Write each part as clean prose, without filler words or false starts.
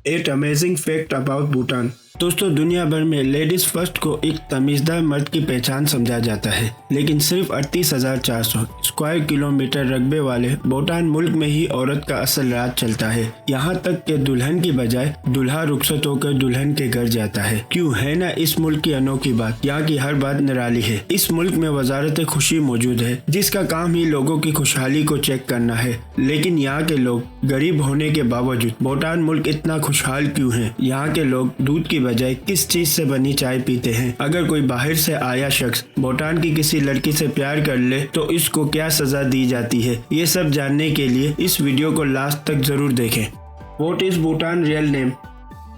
8 amazing fact about Bhutan. दोस्तों, दुनिया भर में लेडीज फर्स्ट को एक तमीज़दार मर्द की पहचान समझा जाता है, लेकिन सिर्फ 38,400 स्क्वायर किलोमीटर रकबे वाले भूटान मुल्क में ही औरत का असल राज चलता है। यहाँ तक कि दुल्हन की बजाय दूल्हा रुखसत होकर दुल्हन के घर जाता है। क्यों है ना इस मुल्क की अनोखी बात। यहाँ की हर बात निराली है। इस मुल्क में वजारत खुशी मौजूद है, जिसका काम ही लोगों की खुशहाली को चेक करना है। लेकिन यहाँ के लोग गरीब होने के बावजूद भूटान मुल्क इतना खुशहाल क्यों है। यहाँ के लोग दूध की बजाय किस चीज से बनी चाय पीते हैं। अगर कोई बाहर से आया शख्स भूटान की किसी लड़की से प्यार कर ले तो इसको क्या सजा दी जाती है, ये सब जानने के लिए इस वीडियो को लास्ट तक जरूर देखें। What is Bhutan real name.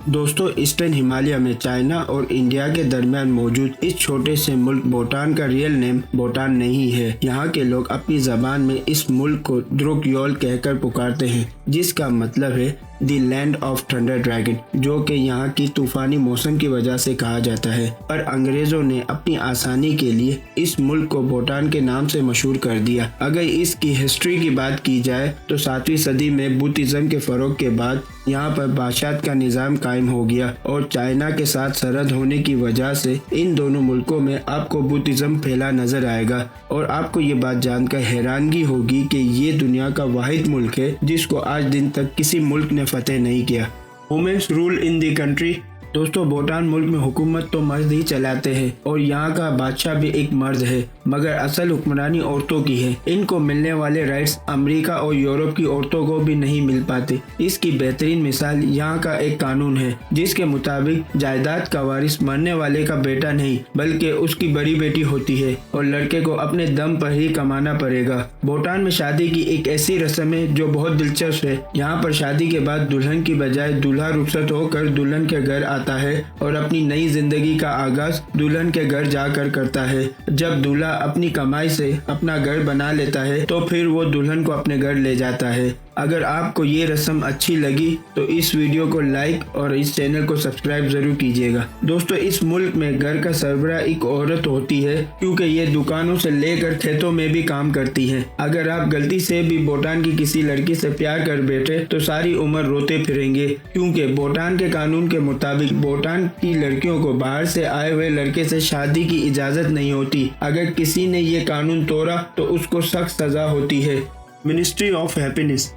दोस्तों, ईस्टर्न हिमालय में चाइना और इंडिया के दरमियान मौजूद इस छोटे से मुल्क भूटान का रियल नेम भूटान नहीं है। यहाँ के लोग अपनी जबान में इस मुल्क को द्रुकयोल कहकर पुकारते हैं, जिसका मतलब है the land of thunder dragon, जो कि यहाँ की तूफानी मौसम की वजह से कहा जाता है। पर अंग्रेजों ने अपनी आसानी के लिए इस मुल्क को भूटान के नाम से मशहूर कर दिया। अगर इसकी हिस्ट्री की बात की जाए तो 7वीं सदी में बुद्धिज्म के फरोग के बाद यहाँ पर बादशाहत का निज़ाम कायम हो गया और चाइना के साथ सरहद होने की वजह से इन दोनों मुल्कों में आपको बुद्धिज्म फैला नजर आएगा। और आपको ये बात जानकर हैरानगी होगी कि ये दुनिया का वाहिद मुल्क है जिसको आज दिन तक किसी मुल्क ने फतेह नहीं किया। Women's rule in the country. दोस्तों, भूटान मुल्क में हुकूमत तो मर्द ही चलाते हैं और यहाँ का बादशाह भी एक मर्द है, मगर असल हुक्मरानी औरतों की है। इनको मिलने वाले राइट्स अमेरिका और यूरोप की औरतों को भी नहीं मिल पाते। इसकी बेहतरीन मिसाल यहाँ का एक कानून है, जिसके मुताबिक जायदाद का वारिस मरने वाले का बेटा नहीं बल्कि उसकी बड़ी बेटी होती है और लड़के को अपने दम पर ही कमाना पड़ेगा। भूटान में शादी की एक ऐसी रस्म है जो बहुत दिलचस्प है। यहाँ पर शादी के बाद दुल्हन की बजाय दूल्हा रुखसत होकर दुल्हन के घर आता है और अपनी नई जिंदगी का आगाज दुल्हन के घर जाकर करता है। जब दूल्हा अपनी कमाई से अपना घर बना लेता है तो फिर वो दुल्हन को अपने घर ले जाता है। अगर आपको ये रस्म अच्छी लगी तो इस वीडियो को लाइक और इस चैनल को सब्सक्राइब जरूर कीजिएगा। दोस्तों, इस मुल्क में घर का सरबराह एक औरत होती है, क्योंकि ये दुकानों से लेकर खेतों में भी काम करती है। अगर आप गलती से भी भूटान की किसी लड़की से प्यार कर बैठे तो सारी उम्र रोते फिरेंगे, क्योंकि भूटान के कानून के मुताबिक भूटान की लड़कियों को बाहर से आए हुए लड़के से शादी की इजाजत नहीं होती। अगर किसी ने ये कानून तोड़ा तो उसको सख्त सजा होती है। Ministry of happiness.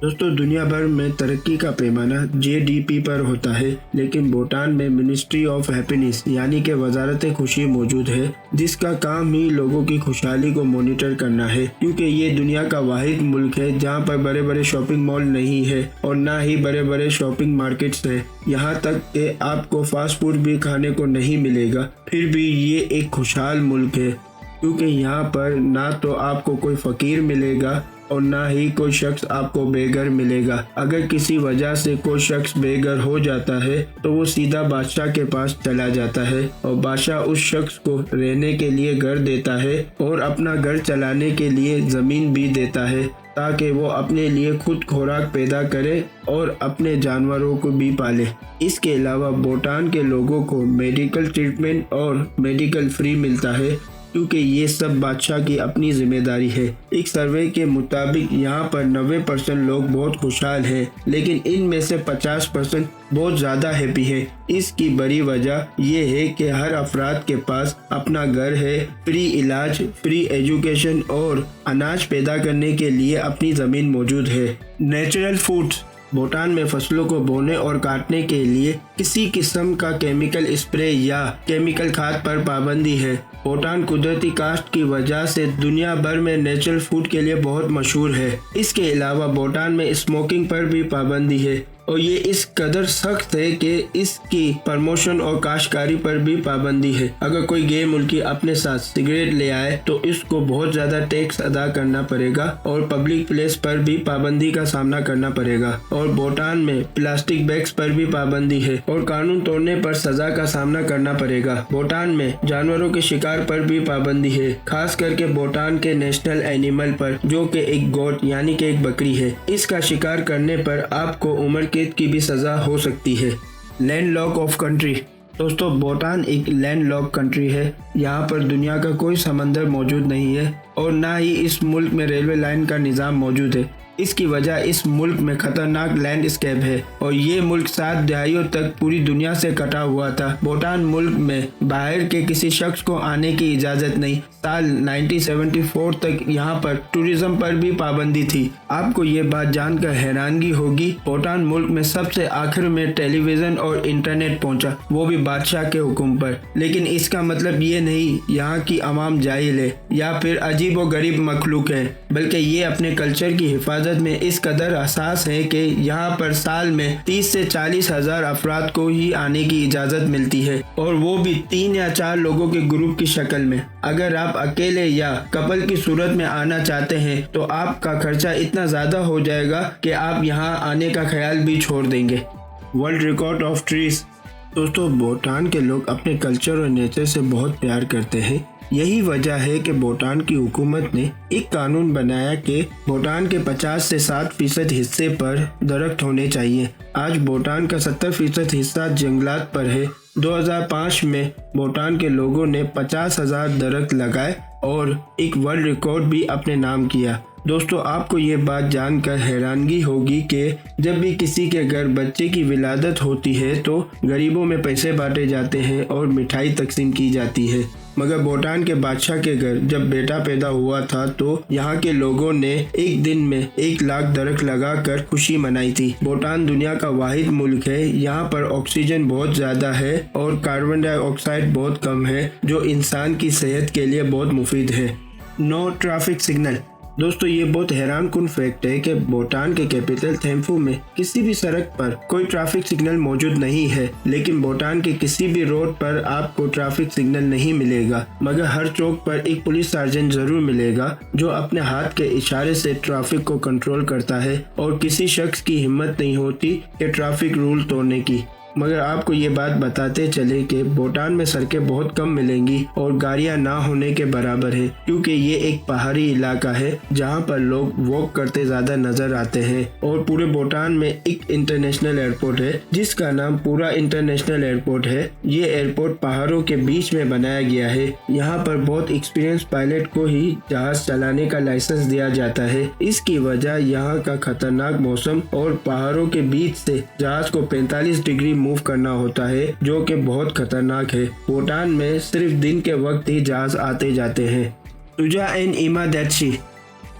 दोस्तों, दुनिया भर में तरक्की का पैमाना GDP पर होता है, लेकिन भूटान में मिनिस्ट्री ऑफ हैप्पीनेस यानी कि वजारत खुशी मौजूद है, जिसका काम ही लोगों की खुशहाली को मॉनिटर करना है। क्योंकि ये दुनिया का वाहिद मुल्क है जहाँ पर बड़े बड़े शॉपिंग मॉल नहीं है और ना ही बड़े बड़े शॉपिंग मार्केट्स है। यहाँ तक कि आपको फास्ट फूड भी खाने को नहीं मिलेगा। फिर भी ये एक खुशहाल मुल्क है, क्योंकि यहाँ पर ना तो आपको कोई फकीर मिलेगा और ना ही कोई शख्स आपको बेघर मिलेगा। अगर किसी वजह से कोई शख्स बेघर हो जाता है तो वो सीधा बादशाह के पास चला जाता है और बादशाह उस शख्स को रहने के लिए घर देता है और अपना घर चलाने के लिए जमीन भी देता है, ताकि वो अपने लिए खुद खुराक पैदा करे और अपने जानवरों को भी पाले। इसके अलावा भूटान के लोगों को मेडिकल ट्रीटमेंट और मेडिकल फ्री मिलता है, क्योंकि ये सब बादशाह की अपनी जिम्मेदारी है। एक सर्वे के मुताबिक यहाँ पर 90% लोग बहुत खुशहाल हैं, लेकिन इनमें से 50% बहुत ज़्यादा हैप्पी है। इसकी बड़ी वजह ये है कि हर अफराद के पास अपना घर है, फ्री इलाज, फ्री एजुकेशन और अनाज पैदा करने के लिए अपनी ज़मीन मौजूद है। Natural foods. भूटान में फसलों को बोने और काटने के लिए किसी किस्म का केमिकल स्प्रे या केमिकल खाद पर पाबंदी है। भूटान कुदरती कास्ट की वजह से दुनिया भर में नेचुरल फूड के लिए बहुत मशहूर है। इसके अलावा भूटान में स्मोकिंग पर भी पाबंदी है और ये इस कदर सख्त है कि इसकी प्रमोशन और काश्तकारी पर भी पाबंदी है। अगर कोई गैर मुल्की अपने साथ सिगरेट ले आए तो इसको बहुत ज्यादा टैक्स अदा करना पड़ेगा और पब्लिक प्लेस पर भी पाबंदी का सामना करना पड़ेगा। और भूटान में प्लास्टिक बैग्स पर भी पाबंदी है और कानून तोड़ने पर सजा का सामना करना पड़ेगा। भूटान में जानवरों के शिकार पर भी पाबंदी है, खास करके भूटान के नेशनल एनिमल पर, जो कि एक गोट यानी कि एक बकरी है। इसका शिकार करने पर आपको उम्र कैद की भी सजा हो सकती है। Land lock of country. दोस्तों, भूटान एक लैंड लॉक कंट्री है। यहाँ पर दुनिया का कोई समंदर मौजूद नहीं है और ना ही इस मुल्क में रेलवे लाइन का निज़ाम मौजूद है। इसकी वजह इस मुल्क में खतरनाक लैंडस्केप है और ये मुल्क 7 दहाइयों तक पूरी दुनिया से कटा हुआ था। भूटान मुल्क में बाहर के किसी शख्स को आने की इजाजत नहीं। साल 1974 तक यहाँ पर टूरिज्म पर भी पाबंदी थी। आपको ये बात जानकर हैरानगी होगी, भूटान मुल्क में सबसे आखिर में टेलीविजन और इंटरनेट पहुँचा, वो भी बादशाह के हुक्म पर। लेकिन इसका मतलब ये नहीं यहाँ की आवाम जाहिल है या फिर अजीब व गरीब मखलूक है, बल्कि ये अपने कल्चर की हिफाजत में इस कदर हसास है कि यहाँ पर साल में 30 से 40 हजार अफराद को ही आने की इजाजत मिलती है और वो भी 3 या 4 लोगों के ग्रुप की शक्ल में। अगर आप अकेले या कपल की सूरत में आना चाहते हैं तो आपका खर्चा इतना ज्यादा हो जाएगा कि आप यहाँ आने का ख्याल भी छोड़ देंगे। World record of trees. दोस्तों, भूटान के लोग अपने कल्चर और नेचर से बहुत प्यार करते हैं। यही वजह है कि भूटान की हुकूमत ने एक कानून बनाया कि भूटान के 50 से 60% हिस्से पर दरख्त होने चाहिए। आज भूटान का 70% हिस्सा जंगलात पर है। 2005 में भूटान के लोगों ने 50,000 दरख्त लगाए और एक वर्ल्ड रिकॉर्ड भी अपने नाम किया। दोस्तों, आपको ये बात जानकर हैरानगी होगी कि जब भी किसी के घर बच्चे की विलादत होती है तो गरीबों में पैसे बांटे जाते हैं और मिठाई तकसीम की जाती है। मगर भूटान के बादशाह के घर जब बेटा पैदा हुआ था तो यहाँ के लोगों ने एक दिन में 1 लाख दरख्त लगाकर खुशी मनाई थी। भूटान दुनिया का वाहिद मुल्क है, यहाँ पर ऑक्सीजन बहुत ज्यादा है और कार्बन डाइऑक्साइड बहुत कम है, जो इंसान की सेहत के लिए बहुत मुफीद है। No traffic signal. दोस्तों, ये बहुत हैरान कुन फैक्ट है कि भूटान के कैपिटल थिम्फू में किसी भी सड़क पर कोई ट्रैफिक सिग्नल मौजूद नहीं है, लेकिन भूटान के किसी भी रोड पर आपको ट्रैफिक सिग्नल नहीं मिलेगा। मगर हर चौक पर एक पुलिस सर्जन जरूर मिलेगा जो अपने हाथ के इशारे से ट्रैफिक को कंट्रोल करता है और किसी शख्स की हिम्मत नहीं होती कि ट्रैफिक रूल तोड़ने की। मगर आपको ये बात बताते चले कि भूटान में सड़कें बहुत कम मिलेंगी और गाड़ियां ना होने के बराबर है, क्योंकि ये एक पहाड़ी इलाका है जहां पर लोग वॉक करते ज्यादा नजर आते हैं। और पूरे भूटान में एक इंटरनेशनल एयरपोर्ट है जिसका नाम पूरा इंटरनेशनल एयरपोर्ट है। ये एयरपोर्ट पहाड़ों के बीच में बनाया गया है। यहाँ पर बहुत एक्सपीरियंस पायलट को ही जहाज चलाने का लाइसेंस दिया जाता है। इसकी वजह यहाँ का खतरनाक मौसम और पहाड़ों के बीच से जहाज को 45 डिग्री मूव करना होता है, जो कि बहुत खतरनाक है। भूटान में सिर्फ दिन के वक्त ही जहाज आते जाते हैं। सुजा एंड इमादैची।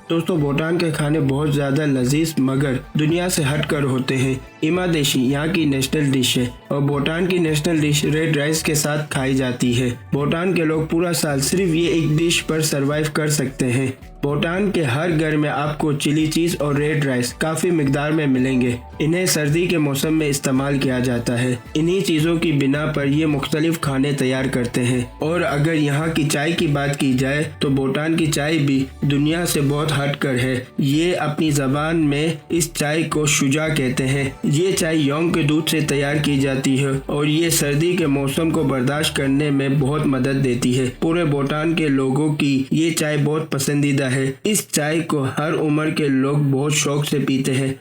दोस्तों, भूटान के खाने बहुत ज्यादा लजीज मगर दुनिया से हटकर होते हैं। इमादैची यहाँ की नेशनल डिश है और भूटान की नेशनल डिश रेड राइस के साथ खाई जाती है। भूटान के लोग पूरा साल सिर्फ ये एक डिश पर सरवाइव कर सकते हैं। भूटान के हर घर में आपको चिली चीज और रेड राइस काफी मिकदार में मिलेंगे। इन्हें सर्दी के मौसम में इस्तेमाल किया जाता है। इन्हीं चीजों की बिना पर ये मुख्तलिफ खाने तैयार करते हैं। और अगर यहाँ की चाय की बात की जाए तो भूटान की चाय भी दुनिया से बहुत हटकर है। ये अपनी जबान में इस चाय को शुजा कहते हैं। ये चाय योंग के दूध से तैयार की जाती है और ये सर्दी के मौसम को बर्दाश्त करने में बहुत मदद देती है। पूरे भूटान के लोगों की ये चाय बहुत पसंदीदा है। इस चाय को हर उम्र के लोग बहुत शौक से पीते हैं।